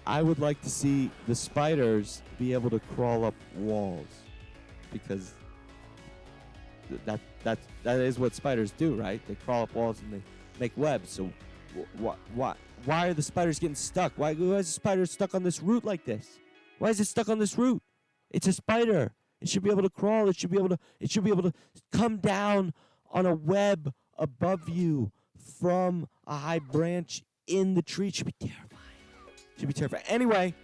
I would like to see the spiders be able to crawl up walls, because that is what spiders do, right? They crawl up walls and they make webs. So why are the spiders getting stuck? Why is the spider stuck on this root like this? Why is it stuck on this root? It's a spider. It should be able to crawl. It should be able to come down on a web above you from a high branch in the tree. It should be terrifying. Anyway,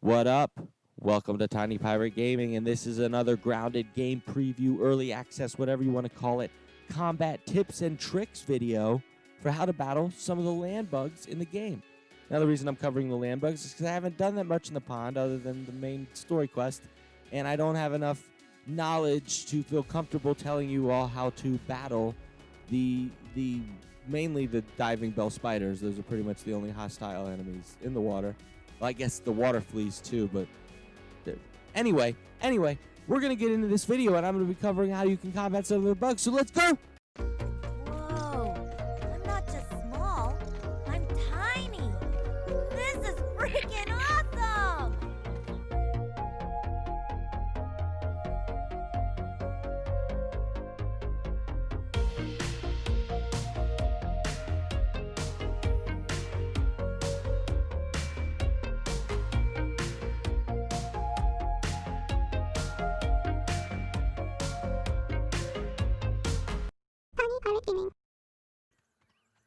what up? Welcome to Tiny Pirate Gaming, and this is another grounded game preview, early access, whatever you want to call it, combat tips and tricks video for how to battle some of the land bugs in the game. Now, the reason I'm covering the land bugs is because I haven't done that much in the pond other than the main story quest, and I don't have enough knowledge to feel comfortable telling you all how to battle mainly the diving bell spiders. Those are pretty much the only hostile enemies in the water. Well, I guess the water fleas too, but anyway, we're going to get into this video, and I'm going to be covering how you can combat some of the bugs, so let's go! Whoa, I'm not just small, I'm tiny. This is freaking awesome!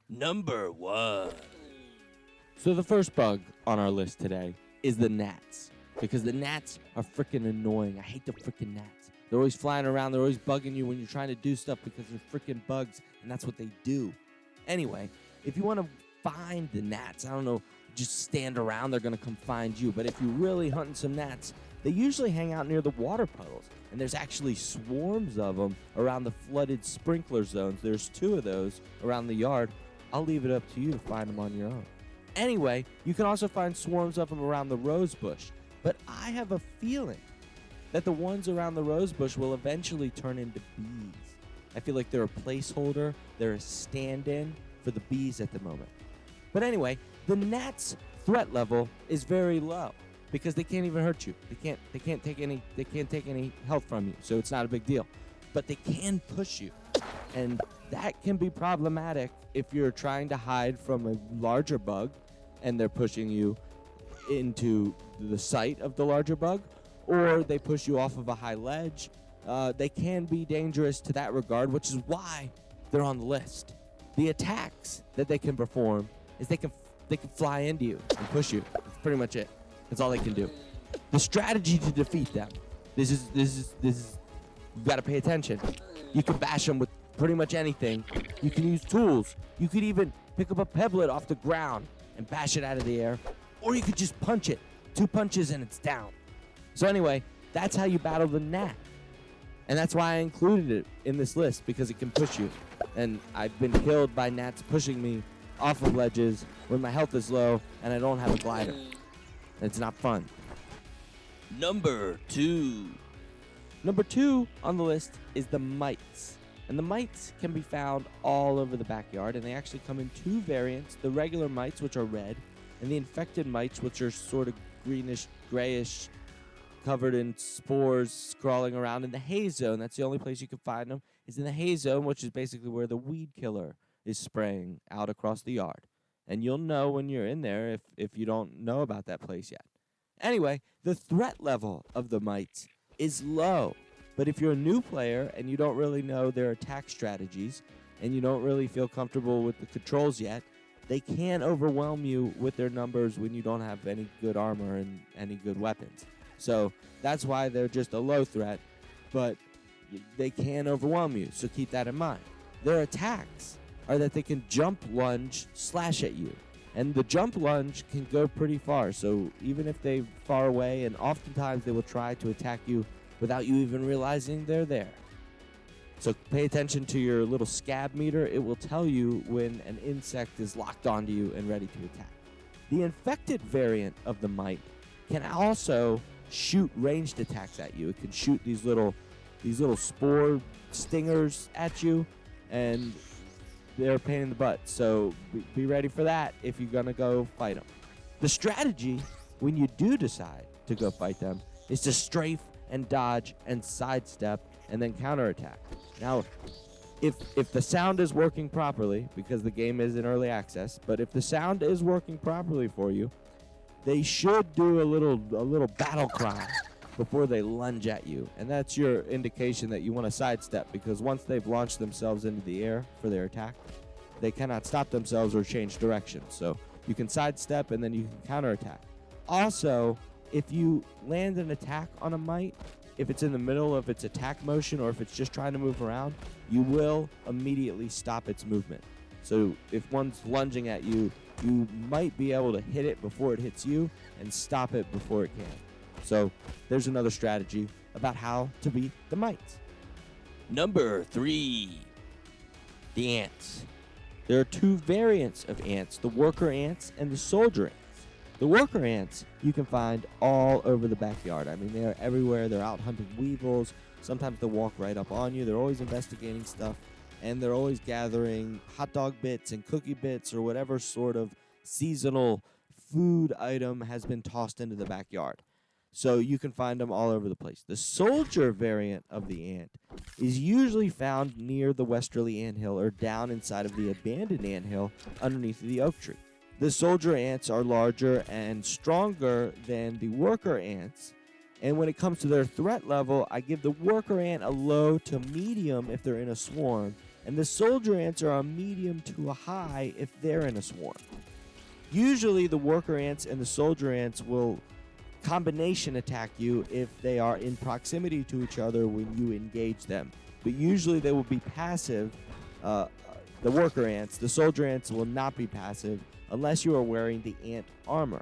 Number 1. So the first bug on our list today is the gnats, because the gnats are freaking annoying. I hate the freaking gnats. They're always flying around. They're always bugging you when you're trying to do stuff because they're freaking bugs, and that's what they do. Anyway, if you want to find the gnats, I don't know, just stand around. They're going to come find you. But if you're really hunting some gnats, they usually hang out near the water puddles, and there's actually swarms of them around the flooded sprinkler zones. There's 2 of those around the yard. I'll leave it up to you to find them on your own. Anyway, you can also find swarms of them around the rose bush, but I have a feeling that the ones around the rose bush will eventually turn into bees. I feel like they're a placeholder, they're a stand-in for the bees at the moment. But anyway, the gnats' threat level is very low because they can't even hurt you. They can't take any health from you, so it's not a big deal. But they can push you, and that can be problematic if you're trying to hide from a larger bug and they're pushing you into the sight of the larger bug, or they push you off of a high ledge. They can be dangerous to that regard, which is why they're on the list. The attacks that they can perform is they can fly into you and push you. That's pretty much it. That's all they can do. The strategy to defeat them, this is you got to pay attention. You can bash them with pretty much anything. You can use tools. You could even pick up a pebblet off the ground and bash it out of the air, or you could just punch it. 2 punches and it's down. So anyway, that's how you battle the gnat, and that's why I included it in this list, because it can push you. And I've been killed by gnats pushing me off of ledges when my health is low and I don't have a glider. It's not fun. Number 2 on the list is the mites. And the mites can be found all over the backyard, and they actually come in 2 variants: the regular mites, which are red, and the infected mites, which are sort of greenish, grayish, covered in spores, crawling around in the haze zone. That's the only place you can find them, is in the haze zone, which is basically where the weed killer is spraying out across the yard. And you'll know when you're in there if you don't know about that place yet. Anyway, the threat level of the mites is low. But if you're a new player and you don't really know their attack strategies and you don't really feel comfortable with the controls yet, they can overwhelm you with their numbers when you don't have any good armor and any good weapons. So that's why they're just a low threat, but they can overwhelm you, so keep that in mind. Their attacks are that they can jump, lunge, slash at you. And the jump lunge can go pretty far, so even if they're far away, and oftentimes they will try to attack you without you even realizing they're there. So pay attention to your little scab meter. It will tell you when an insect is locked onto you and ready to attack. The infected variant of the mite can also shoot ranged attacks at you. It can shoot these little spore stingers at you, and they're a pain in the butt. So be ready for that if you're gonna go fight them. The strategy when you do decide to go fight them is to strafe and dodge and sidestep and then counterattack. Now, if the sound is working properly, because the game is in early access, but if the sound is working properly for you, they should do a little battle cry before they lunge at you. And that's your indication that you want to sidestep, because once they've launched themselves into the air for their attack, they cannot stop themselves or change direction. So you can sidestep and then you can counterattack. Also, if you land an attack on a mite, if it's in the middle of its attack motion or if it's just trying to move around, you will immediately stop its movement. So if one's lunging at you, you might be able to hit it before it hits you and stop it before it can. So there's another strategy about how to beat the mites. Number 3, the ants. There are 2 variants of ants, the worker ants and the soldier ants. The worker ants you can find all over the backyard. I mean, they are everywhere. They're out hunting weevils. Sometimes they'll walk right up on you. They're always investigating stuff, and they're always gathering hot dog bits and cookie bits or whatever sort of seasonal food item has been tossed into the backyard. So you can find them all over the place. The soldier variant of the ant is usually found near the westerly anthill or down inside of the abandoned anthill underneath the oak tree. The soldier ants are larger and stronger than the worker ants. And when it comes to their threat level, I give the worker ant a low to medium if they're in a swarm, and the soldier ants are a medium to a high if they're in a swarm. Usually the worker ants and the soldier ants will combination attack you if they are in proximity to each other when you engage them. But usually they will be passive, the worker ants. The soldier ants will not be passive unless you are wearing the ant armor.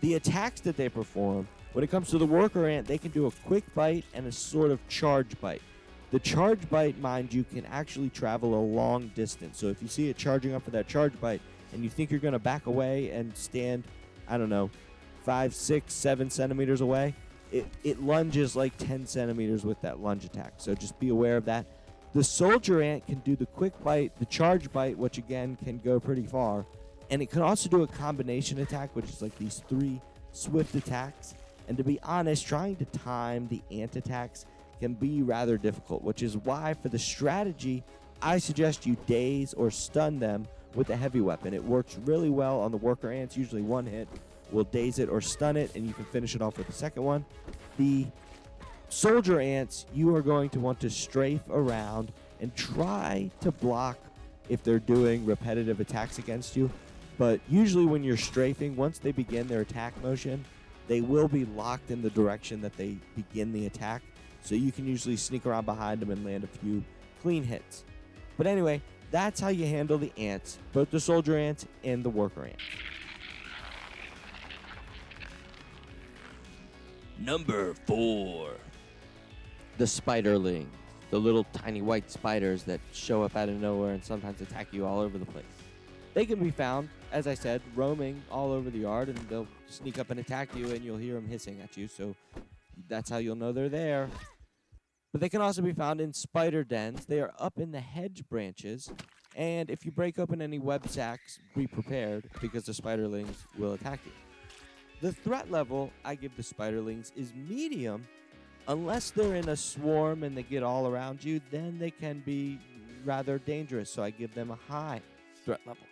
The attacks that they perform, when it comes to the worker ant, they can do a quick bite and a sort of charge bite. The charge bite, mind you, can actually travel a long distance. So if you see it charging up for that charge bite and you think you're going to back away and stand, 5, 6, 7 centimeters away, it lunges like 10 centimeters with that lunge attack. So just be aware of that. The soldier ant can do the quick bite, the charge bite, which again can go pretty far. And it can also do a combination attack, which is like these 3 swift attacks. And to be honest, trying to time the ant attacks can be rather difficult, which is why for the strategy, I suggest you daze or stun them with a heavy weapon. It works really well on the worker ants, usually one hit will daze it or stun it, and you can finish it off with the second one. The soldier ants, you are going to want to strafe around and try to block if they're doing repetitive attacks against you. But usually when you're strafing, once they begin their attack motion, they will be locked in the direction that they begin the attack. So you can usually sneak around behind them and land a few clean hits. But anyway, that's how you handle the ants, both the soldier ants and the worker ants. Number 4, the Spiderlings, the little tiny white spiders that show up out of nowhere and sometimes attack you all over the place. They can be found, as I said, roaming all over the yard, and they'll sneak up and attack you, and you'll hear them hissing at you, so that's how you'll know they're there. But they can also be found in spider dens. They are up in the hedge branches, and if you break open any web sacks, be prepared, because the Spiderlings will attack you. The threat level I give the Spiderlings is medium. Unless they're in a swarm and they get all around you, then they can be rather dangerous, so I give them a high threat level.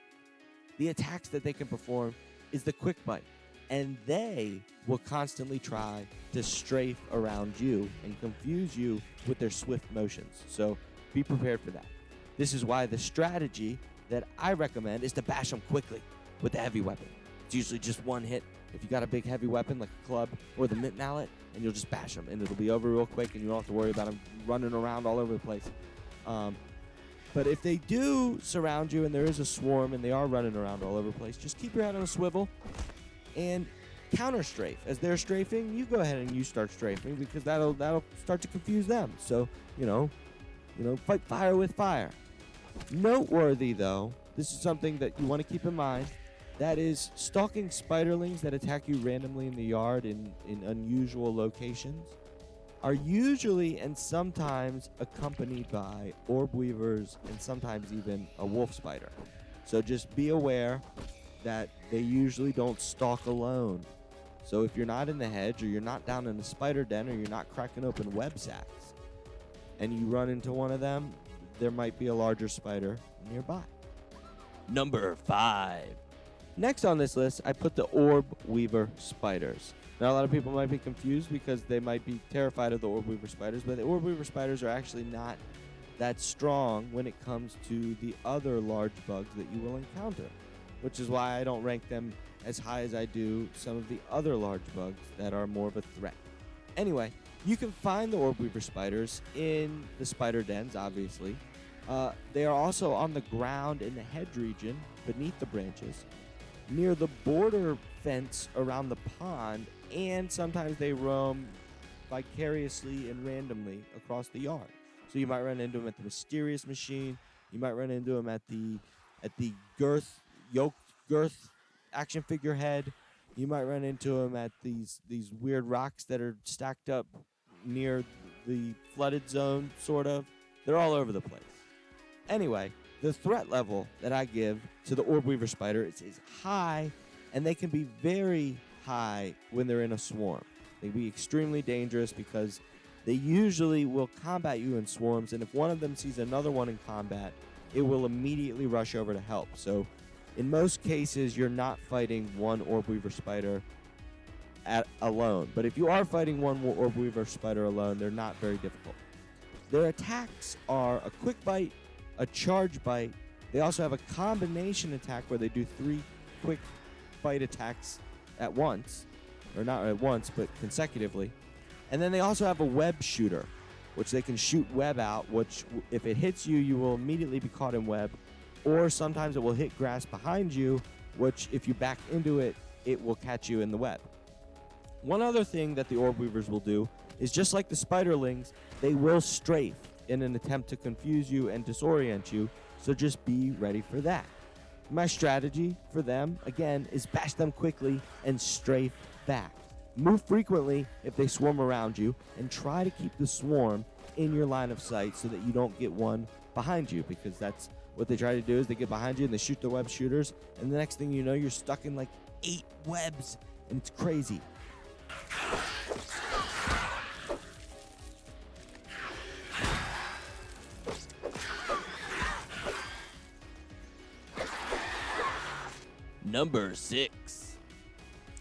The attacks that they can perform is the quick bite, and they will constantly try to strafe around you and confuse you with their swift motions, so be prepared for that. This is why the strategy that I recommend is to bash them quickly with the heavy weapon. It's usually just one hit. If you got a big heavy weapon like a club or the mint mallet, and you'll just bash them, and it'll be over real quick, and you don't have to worry about them running around all over the place. But if they do surround you and there is a swarm and they are running around all over the place, just keep your head on a swivel and counter strafe. As they're strafing, you go ahead and you start strafing, because that'll start to confuse them. So, fight fire with fire. Noteworthy, though, this is something that you want to keep in mind. That is, stalking spiderlings that attack you randomly in the yard in unusual locations are usually and sometimes accompanied by orb weavers and sometimes even a wolf spider. So just be aware that they usually don't stalk alone. So if you're not in the hedge, or you're not down in the spider den, or you're not cracking open web sacks, and you run into one of them, there might be a larger spider nearby. Number 5. Next on this list, I put the Orb Weaver Spiders. Now, a lot of people might be confused because they might be terrified of the Orb Weaver Spiders, but the Orb Weaver Spiders are actually not that strong when it comes to the other large bugs that you will encounter, which is why I don't rank them as high as I do some of the other large bugs that are more of a threat. Anyway, you can find the Orb Weaver Spiders in the spider dens, obviously. They are also on the ground in the hedge region, beneath the branches, near the border fence around the pond, and sometimes they roam vicariously and randomly across the yard. So you might run into them at the Mysterious Machine. You might run into them at the Girth action figure head. You might run into them at these weird rocks that are stacked up near the flooded zone, sort of. They're all over the place. Anyway, the threat level that I give to the Orb Weaver Spider is high, and they can be very high when they're in a swarm. They can be extremely dangerous because they usually will combat you in swarms, and if one of them sees another one in combat, it will immediately rush over to help. So in most cases, you're not fighting one Orb Weaver Spider alone. But if you are fighting one Orb Weaver Spider alone, they're not very difficult. Their attacks are a quick bite, a charge bite. They also have a combination attack where they do 3 quick bite attacks at once. Or not at once, but consecutively. And then they also have a web shooter, which they can shoot web out, which if it hits you, you will immediately be caught in web. Or sometimes it will hit grass behind you, which if you back into it, it will catch you in the web. One other thing that the Orb Weavers will do is, just like the Spiderlings, they will strafe in an attempt to confuse you and disorient you, so just be ready for that. My strategy for them, again, is bash them quickly and strafe back. Move frequently if they swarm around you, and try to keep the swarm in your line of sight so that you don't get one behind you, because that's what they try to do, is they get behind you and they shoot their web shooters, and the next thing you know, you're stuck in like 8 webs, and it's crazy. Number 6.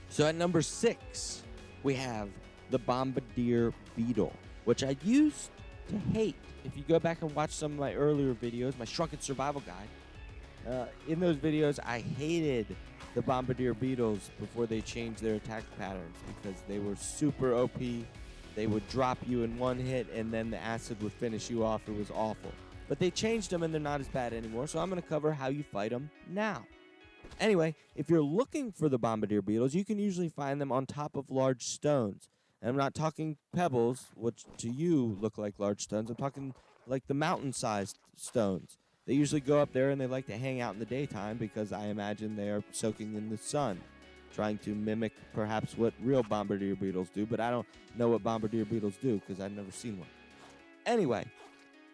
So at number 6, we have the Bombardier Beetle, which I used to hate. If you go back and watch some of my earlier videos, my Shrunken Survival Guide, in those videos, I hated the Bombardier Beetles before they changed their attack patterns because they were super OP. They would drop you in one hit, and then the acid would finish you off. It was awful. But they changed them, and they're not as bad anymore, so I'm going to cover how you fight them now. Anyway, if you're looking for the Bombardier Beetles, you can usually find them on top of large stones. And I'm not talking pebbles, which to you look like large stones. I'm talking like the mountain-sized stones. They usually go up there and they like to hang out in the daytime because I imagine they are soaking in the sun, trying to mimic perhaps what real Bombardier Beetles do, but I don't know what Bombardier Beetles do because I've never seen one. Anyway,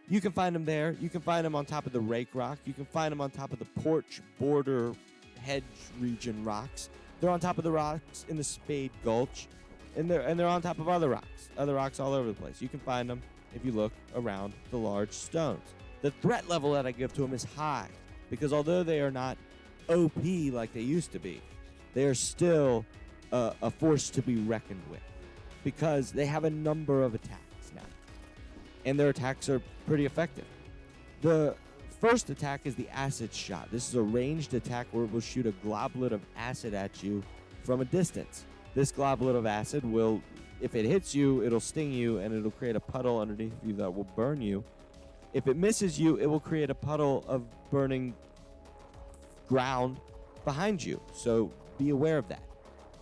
you can find them there. You can find them on top of the rake rock. You can find them on top of the porch border hedge region rocks. They're on top of the rocks in the Spade Gulch, and they're on top of other rocks all over the place. You can find them if you look around the large stones. The threat level that I give to them is high because although they are not OP like they used to be, they are still a force to be reckoned with because they have a number of attacks now, and their attacks are pretty effective. The first attack is the acid shot. This is a ranged attack where it will shoot a globlet of acid at you from a distance. This globlet of acid will, if it hits you, it'll sting you and it'll create a puddle underneath you that will burn you. If it misses you, it will create a puddle of burning ground behind you. So be aware of that.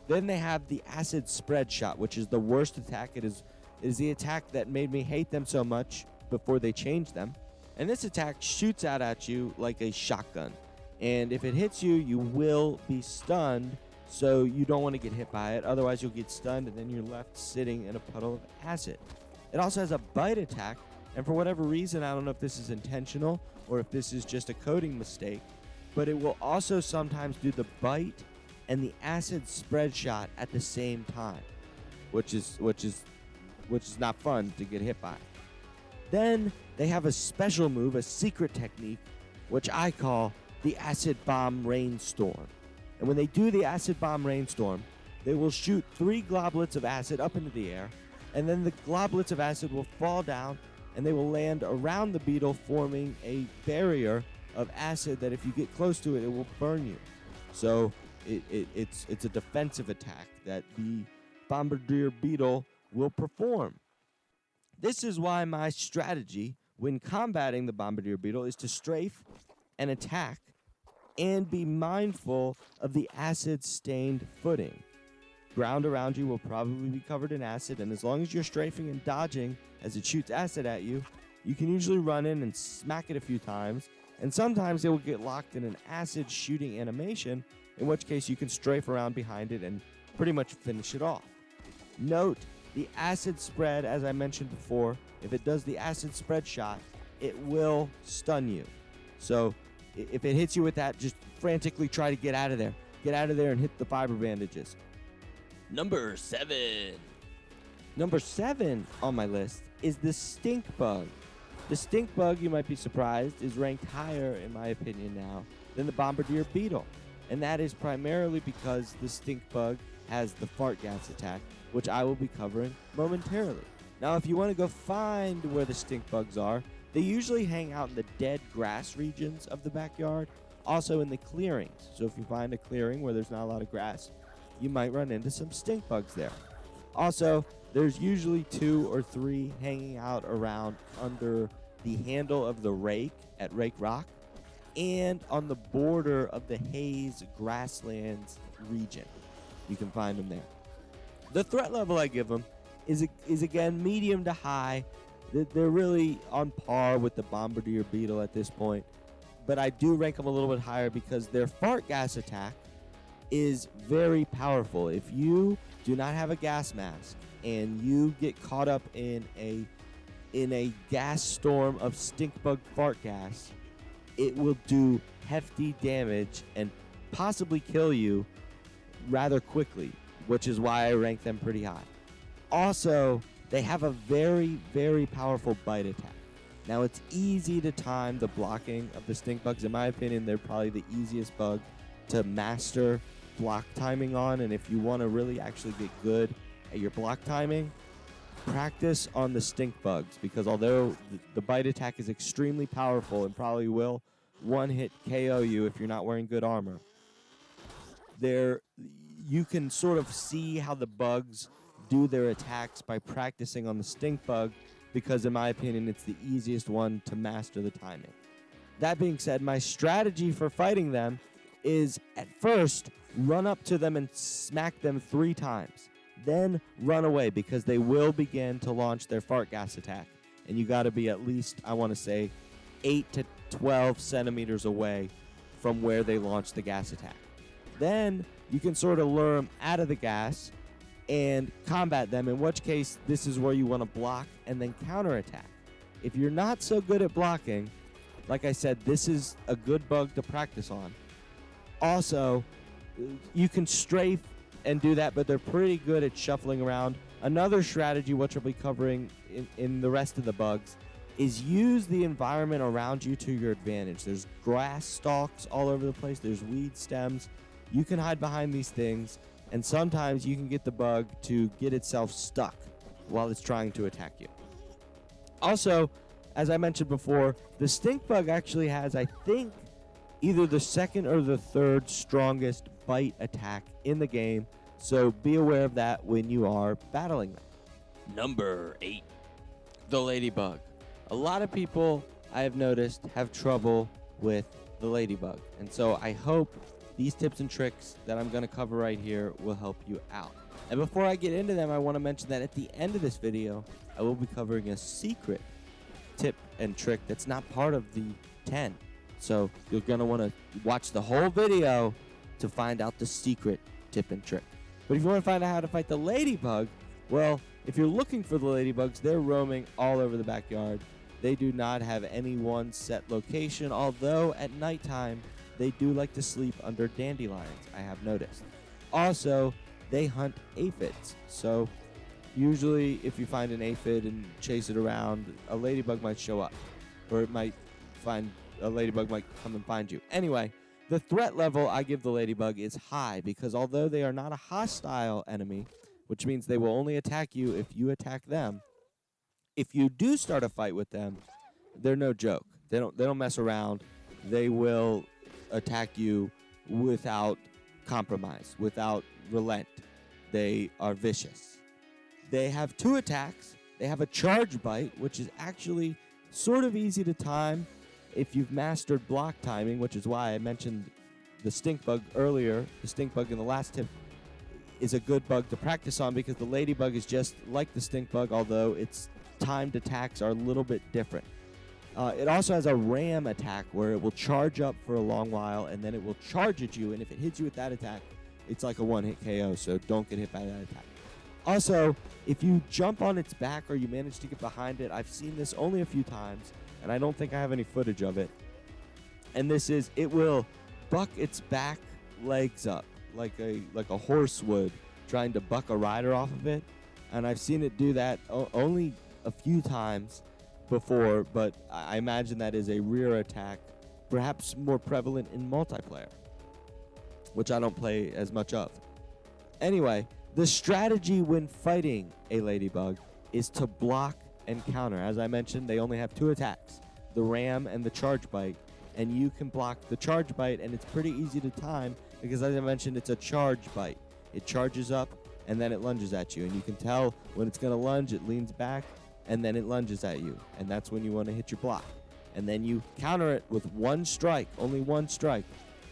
Then they have the acid spread shot, which is the worst attack. It is the attack that made me hate them so much before they changed them. And this attack shoots out at you like a shotgun. And if it hits you, you will be stunned. So you don't want to get hit by it. Otherwise, you'll get stunned, and then you're left sitting in a puddle of acid. It also has a bite attack. And for whatever reason, I don't know if this is intentional or if this is just a coding mistake, but it will also sometimes do the bite and the acid spread shot at the same time, which is not fun to get hit by. Then they have a special move, a secret technique, which I call the Acid Bomb Rainstorm. And when they do the Acid Bomb Rainstorm, they will shoot 3 globlets of acid up into the air, and then the globlets of acid will fall down, and they will land around the beetle, forming a barrier of acid that if you get close to it, it will burn you. So it's a defensive attack that the Bombardier Beetle will perform. This is why my strategy when combating the Bombardier Beetle is to strafe and attack and be mindful of the acid-stained footing. Ground around you will probably be covered in acid, and as long as you're strafing and dodging as it shoots acid at you, you can usually run in and smack it a few times, and sometimes it will get locked in an acid shooting animation, in which case you can strafe around behind it and pretty much finish it off. Note, the acid spread, as I mentioned before, if it does the acid spread shot, it will stun you. So if it hits you with that, just frantically try to get out of there. Get out of there and hit the fiber bandages. Number 7. Number 7 on my list is the Stinkbug. The Stinkbug, you might be surprised, is ranked higher, in my opinion now, than the Bombardier Beetle. And that is primarily because the Stinkbug has the fart gas attack, which I will be covering momentarily. Now, if you want to go find where the Stinkbugs are, they usually hang out in the dead grass regions of the backyard, also in the clearings. So if you find a clearing where there's not a lot of grass, you might run into some Stinkbugs there. Also, there's usually 2 or 3 hanging out around under the handle of the rake at Rake Rock and on the border of the Haze Grasslands region. You can find them there. The threat level I give them is again medium to high. They're really on par with the Bombardier Beetle at this point, but I do rank them a little bit higher because their fart gas attack is very powerful. If you do not have a gas mask and you get caught up in a gas storm of Stinkbug fart gas, it will do hefty damage and possibly kill you rather quickly, which is why I rank them pretty high. Also, they have a very, very powerful bite attack. Now, it's easy to time the blocking of the Stinkbugs. In my opinion, they're probably the easiest bug to master block timing on, and if you want to really actually get good at your block timing, practice on the Stinkbugs, because although the bite attack is extremely powerful and probably will one-hit KO you if you're not wearing good armor, you can sort of see how the bugs do their attacks by practicing on the Stinkbug, because in my opinion it's the easiest one to master the timing. That being said, my strategy for fighting them is at first run up to them and smack them 3 times, then run away, because they will begin to launch their fart gas attack, and you got to be at least, I want to say, 8 to 12 centimeters away from where they launch the gas attack. Then you can sort of lure them out of the gas and combat them, in which case this is where you want to block and then counterattack. If you're not so good at blocking, like I said, this is a good bug to practice on. Also, you can strafe and do that, but they're pretty good at shuffling around. Another strategy, which I'll be covering in the rest of the bugs, is use the environment around you to your advantage. There's grass stalks all over the place. There's weed stems. You can hide behind these things, and sometimes you can get the bug to get itself stuck while it's trying to attack you. Also, as I mentioned before, the Stinkbug actually has, I think, either the 2nd or the 3rd strongest bite attack in the game, so be aware of that when you are battling them. Number 8. The Ladybug. A lot of people, I have noticed, have trouble with the Ladybug, and so I hope these tips and tricks that I'm going to cover right here will help you out. And before I get into them, I want to mention that at the end of this video, I will be covering a secret tip and trick that's not part of the 10. So you're going to want to watch the whole video to find out the secret tip and trick. But if you want to find out how to fight the Ladybug, well, if you're looking for the Ladybugs, they're roaming all over the backyard. They do not have any one set location, although at nighttime, they do like to sleep under dandelions, I have noticed. Also, they hunt aphids. So usually if you find an aphid and chase it around, a ladybug might show up. Or a ladybug might come and find you. Anyway, the threat level I give the ladybug is high because although they are not a hostile enemy, which means they will only attack you if you attack them, if you do start a fight with them, they're no joke. They don't mess around. They will attack you without compromise, without relent. They are vicious. They have 2 attacks. They have a charge bite, which is actually sort of easy to time if you've mastered block timing, which is why I mentioned the Stinkbug earlier. The Stinkbug in the last tip is a good bug to practice on because the Ladybug is just like the Stinkbug, although its timed attacks are a little bit different. It also has a ram attack where it will charge up for a long while and then it will charge at you, and if it hits you with that attack, it's like a one-hit KO, so don't get hit by that attack. Also, if you jump on its back or you manage to get behind it, I've seen this only a few times, and I don't think I have any footage of it. And this is, it will buck its back legs up like a horse would, trying to buck a rider off of it. And I've seen it do that only a few times before, but I imagine that is a rear attack, perhaps more prevalent in multiplayer, which I don't play as much of. Anyway, the strategy when fighting a ladybug is to block and counter. As I mentioned, they only have 2 attacks, the ram and the charge bite, and you can block the charge bite, and it's pretty easy to time because, as I mentioned, it's a charge bite. It charges up, and then it lunges at you, and you can tell when it's going to lunge, it leans back, and then it lunges at you, and that's when you want to hit your block. And then you counter it with 1 strike, only 1 strike,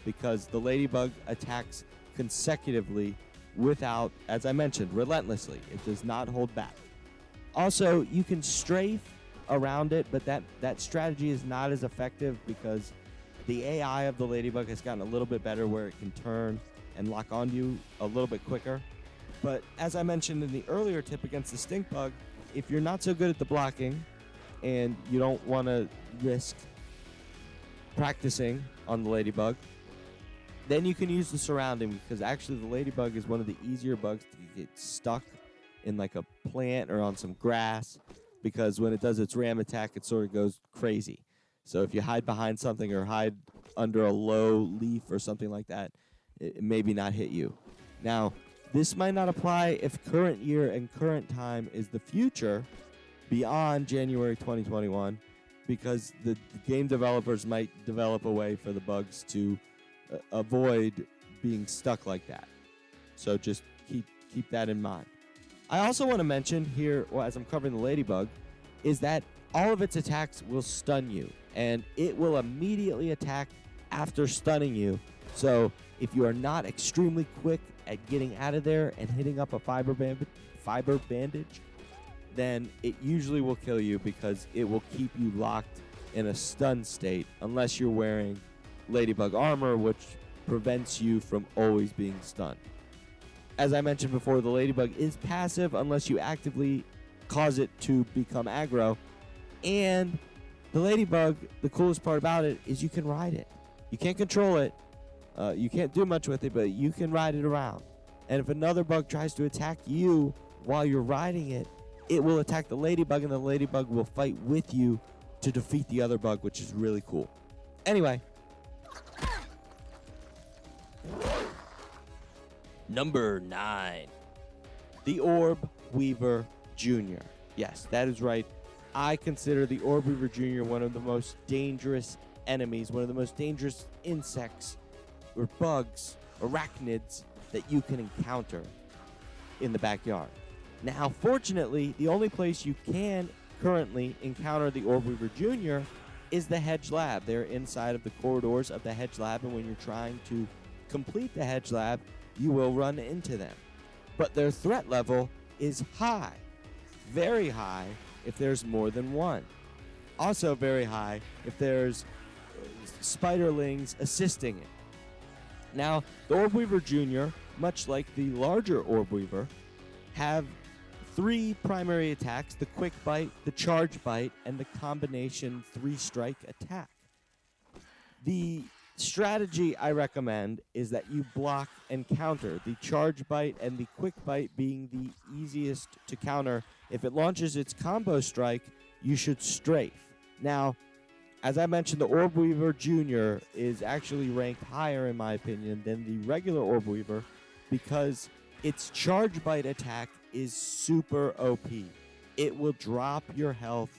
because the ladybug attacks consecutively without, as I mentioned, relentlessly. It does not hold back. Also, you can strafe around it, but that strategy is not as effective because the AI of the ladybug has gotten a little bit better where it can turn and lock onto you a little bit quicker. But as I mentioned in the earlier tip against the Stinkbug, if you're not so good at the blocking and you don't want to risk practicing on the ladybug, then you can use the surrounding, because actually the ladybug is one of the easier bugs to get stuck in like a plant or on some grass, because when it does its ram attack, it sort of goes crazy. So if you hide behind something or hide under a low leaf or something like that, it maybe not hit you. Now, this might not apply if current year and current time is the future beyond January 2021, because the game developers might develop a way for the bugs to avoid being stuck like that. So just keep that in mind. I also want to mention here, as I'm covering the ladybug, is that all of its attacks will stun you, and it will immediately attack after stunning you. So if you are not extremely quick at getting out of there and hitting up a fiber bandage, then it usually will kill you because it will keep you locked in a stun state unless you're wearing ladybug armor, which prevents you from always being stunned. As I mentioned before, the ladybug is passive unless you actively cause it to become aggro. And the ladybug, the coolest part about it is you can ride it. You can't control it. You can't do much with it, but you can ride it around. And if another bug tries to attack you while you're riding it, it will attack the ladybug, and the ladybug will fight with you to defeat the other bug, which is really cool. Anyway. Number 9. The Orb Weaver Jr. Yes, that is right. I consider the Orb Weaver Jr. one of the most dangerous enemies, one of the most dangerous insects or bugs, arachnids, that you can encounter in the backyard. Now, fortunately, the only place you can currently encounter the Orb Weaver Jr. is the Hedge Lab. They're inside of the corridors of the Hedge Lab, and when you're trying to complete the Hedge Lab, you will run into them. But their threat level is high, very high if there's more than one. Also very high if there's Spiderlings assisting it. Now, the Orb Weaver Jr., much like the larger Orb Weaver, have 3 primary attacks: the quick bite, the charge bite, and the combination 3-strike attack. The strategy I recommend is that you block and counter, the charge bite and the quick bite being the easiest to counter. If it launches its combo strike, you should strafe. Now, as I mentioned, the Orb Weaver Jr. is actually ranked higher, in my opinion, than the regular Orb Weaver because its charge bite attack is super OP. It will drop your health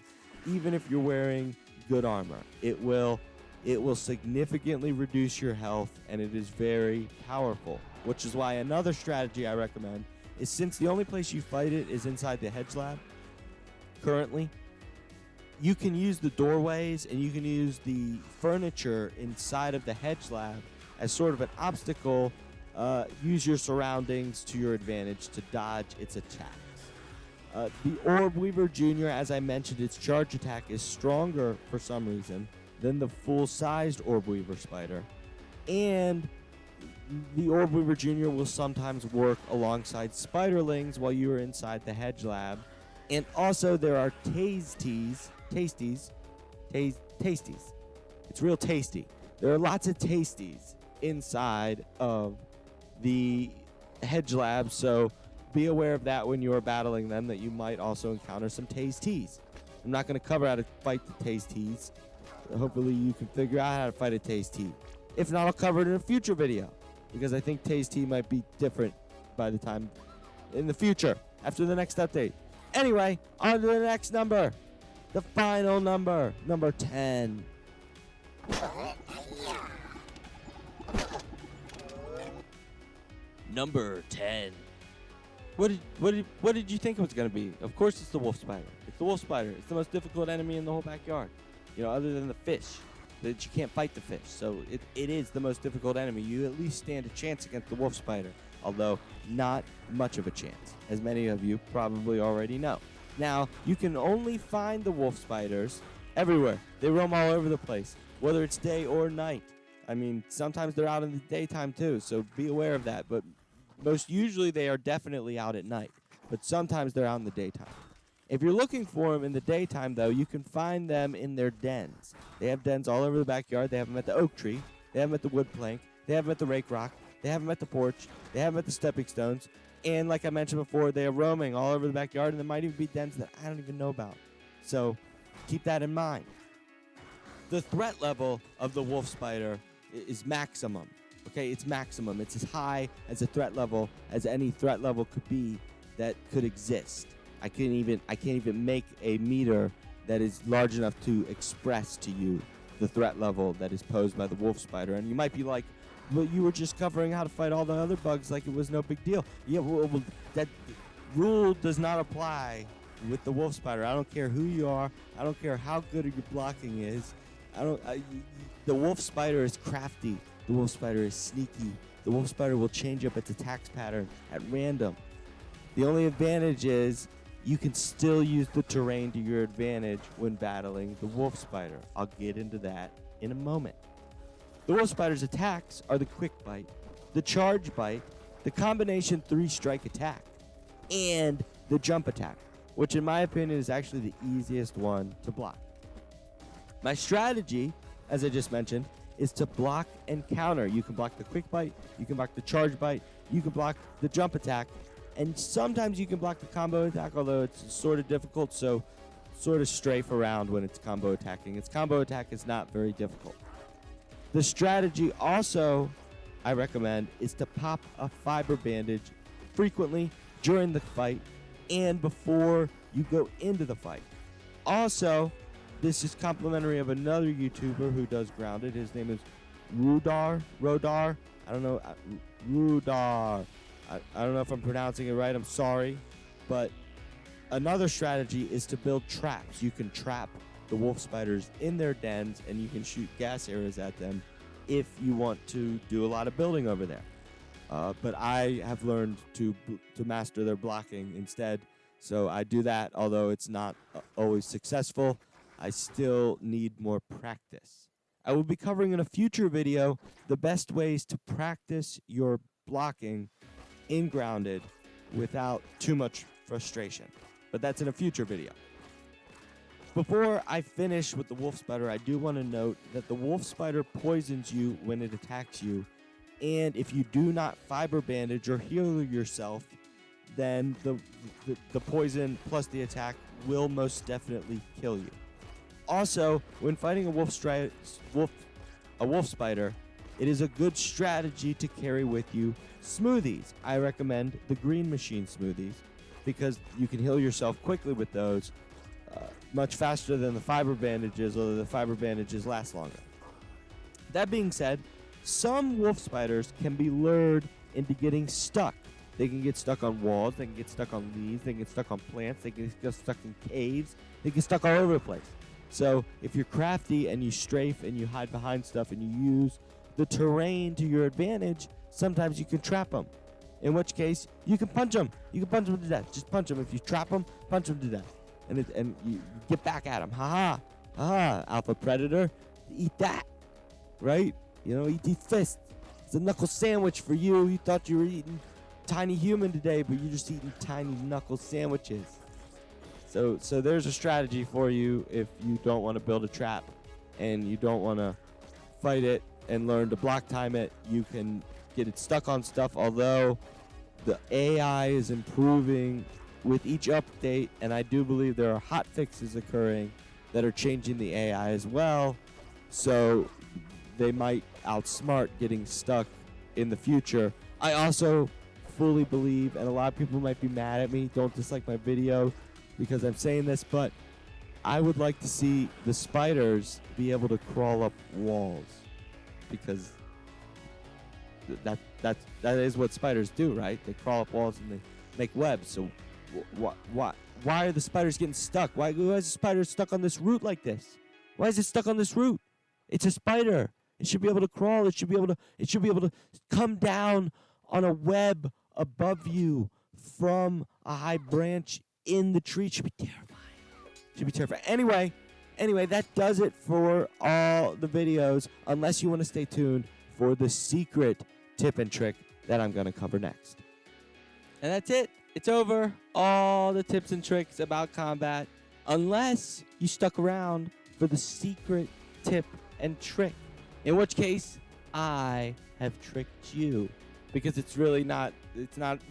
even if you're wearing good armor. It will significantly reduce your health, and it is very powerful, which is why another strategy I recommend is, since the only place you fight it is inside the hedge lab currently, you can use the doorways and you can use the furniture inside of the hedge lab as sort of an obstacle. Use your surroundings to your advantage to dodge its attacks. The Orb Weaver Jr., as I mentioned, its charge attack is stronger for some reason than the full-sized Orb Weaver Spider. And the Orb Weaver Jr. will sometimes work alongside Spiderlings while you are inside the hedge lab. And also there are tasties. It's real tasty. There are lots of tasties inside of the hedge lab, so be aware of that when you are battling them, that you might also encounter some tasties. I'm not going to cover how to fight the tasties. Hopefully you can figure out how to fight a tasty. If not, I'll cover it in a future video, because I think tasty might be different by the time in the future, after the next update. Anyway, on to the next number. The final number, number 10. Number 10. What did you think it was going to be? Of course it's the wolf spider. It's the wolf spider. It's the most difficult enemy in the whole backyard. You know, other than the fish. That you can't fight the fish. So it is the most difficult enemy. You at least stand a chance against the wolf spider. Although not much of a chance, as many of you probably already know. Now, you can only find the wolf spiders everywhere. They roam all over the place, whether it's day or night. I mean, sometimes they're out in the daytime too, so be aware of that. But most usually they are definitely out at night, but sometimes they're out in the daytime. If you're looking for them in the daytime, though, you can find them in their dens. They have dens all over the backyard. They have them at the oak tree. They have them at the wood plank. They have them at the rake rock. They have them at the porch. They have them at the stepping stones. And like I mentioned before, they are roaming all over the backyard, and there might even be dens that I don't even know about. So keep that in mind. The threat level of the wolf spider is maximum. Okay, it's maximum. It's as high as a threat level as any threat level could be that could exist. I can't even make a meter that is large enough to express to you the threat level that is posed by the wolf spider. And you might be like, well, you were just covering how to fight all the other bugs like it was no big deal. Yeah, well, that rule does not apply with the wolf spider. I don't care who you are. I don't care how good your blocking is. The wolf spider is crafty. The wolf spider is sneaky. The wolf spider will change up its attacks pattern at random. The only advantage is you can still use the terrain to your advantage when battling the wolf spider. I'll get into that in a moment. The wolf spider's attacks are the quick bite, the charge bite, the combination 3-strike attack, and the jump attack, which in my opinion is actually the easiest one to block. My strategy, as I just mentioned, is to block and counter. You can block the quick bite, you can block the charge bite, you can block the jump attack, and sometimes you can block the combo attack, although it's sort of difficult, so sort of strafe around when it's combo attacking. Its combo attack is not very difficult. The strategy also I recommend is to pop a fiber bandage frequently during the fight and before you go into the fight. Also, this is complimentary of another YouTuber who does grounded. His name is Roodaar. I don't know. Roodaar. I don't know if I'm pronouncing it right. I'm sorry. But another strategy is to build traps. You can trap the wolf spiders in their dens, and you can shoot gas arrows at them if you want to do a lot of building over there. But I have learned to master their blocking instead, so I do that. Although it's not always successful, I still need more practice. I will be covering in a future video the best ways to practice your blocking in grounded without too much frustration, but that's in a future video. Before I finish with the wolf spider, I do want to note that the wolf spider poisons you when it attacks you. And if you do not fiber bandage or heal yourself, then the poison plus the attack will most definitely kill you. Also, when fighting a wolf spider, it is a good strategy to carry with you smoothies. I recommend the green machine smoothies because you can heal yourself quickly with those, much faster than the fiber bandages, although the fiber bandages last longer. That being said, some wolf spiders can be lured into getting stuck. They can get stuck on walls, they can get stuck on leaves, they can get stuck on plants, they can get stuck in caves, they get stuck all over the place. So if you're crafty and you strafe and you hide behind stuff and you use the terrain to your advantage, sometimes you can trap them. In which case, you can punch them. You can punch them to death. Just punch them. If you trap them, punch them to death. And you get back at them. Ha ha. Alpha predator. Eat that. Right? You know, eat these fists. It's a knuckle sandwich for you. You thought you were eating tiny human today, but you're just eating tiny knuckle sandwiches. So there's a strategy for you if you don't want to build a trap and you don't want to fight it and learn to block time it. You can get it stuck on stuff, although the AI is improving with each update, and I do believe there are hot fixes occurring that are changing the AI as well, so they might outsmart getting stuck in the future. I also fully believe, and a lot of people might be mad at me, don't dislike my video because I'm saying this, but I would like to see the spiders be able to crawl up walls, because that is what spiders do, right? They crawl up walls and they make webs. So why are the spiders getting stuck? Why is the spider stuck on this root like this? Why is it stuck on this root? It's a spider. It should be able to crawl. It should be able to come down on a web above you from a high branch in the tree. It should be terrifying. Anyway, that does it for all the videos, unless you want to stay tuned for the secret tip and trick that I'm going to cover next. And that's it. It's over. All the tips and tricks about combat, unless you stuck around for the secret tip and trick. In which case, I have tricked you, because it's not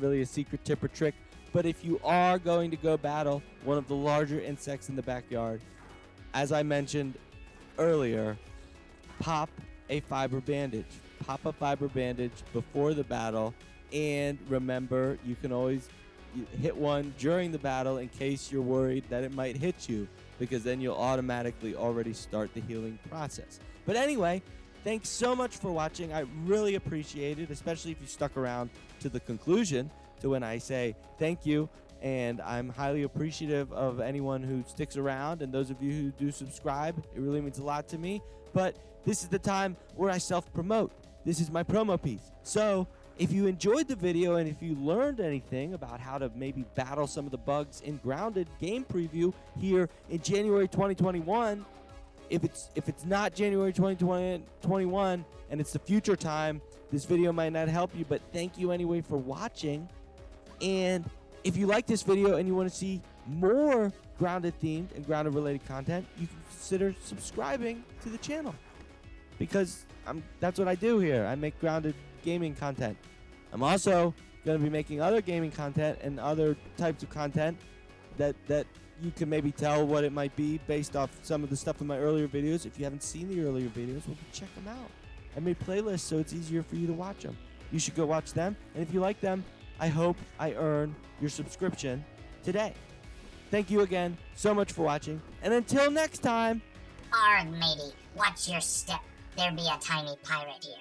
really a secret tip or trick. But if you are going to go battle one of the larger insects in the backyard, as I mentioned earlier, pop a fiber bandage. Pop a fiber bandage before the battle, and remember, you can always hit one during the battle in case you're worried that it might hit you, because then you'll automatically already start the healing process. But anyway, thanks so much for watching. I really appreciate it, especially if you stuck around to the conclusion, to when I say thank you. And I'm highly appreciative of anyone who sticks around, and those of you who do subscribe. It really means a lot to me. But this is the time where I self-promote. This is my promo piece. So if you enjoyed the video and if you learned anything about how to maybe battle some of the bugs in Grounded game preview here in January 2021, if it's not January 2021 and it's the future time, this video might not help you, but thank you anyway for watching. And if you like this video and you want to see more Grounded themed and Grounded related content, you can consider subscribing to the channel, because that's what I do here. I make Grounded gaming content. I'm also going to be making other gaming content and other types of content that you can maybe tell what it might be based off some of the stuff in my earlier videos. If you haven't seen the earlier videos, well, check them out. I made playlists so it's easier for you to watch them. You should go watch them, and if you like them, I hope I earn your subscription today. Thank you again so much for watching, and until next time. Arg, matey, watch your step. There be a tiny pirate here.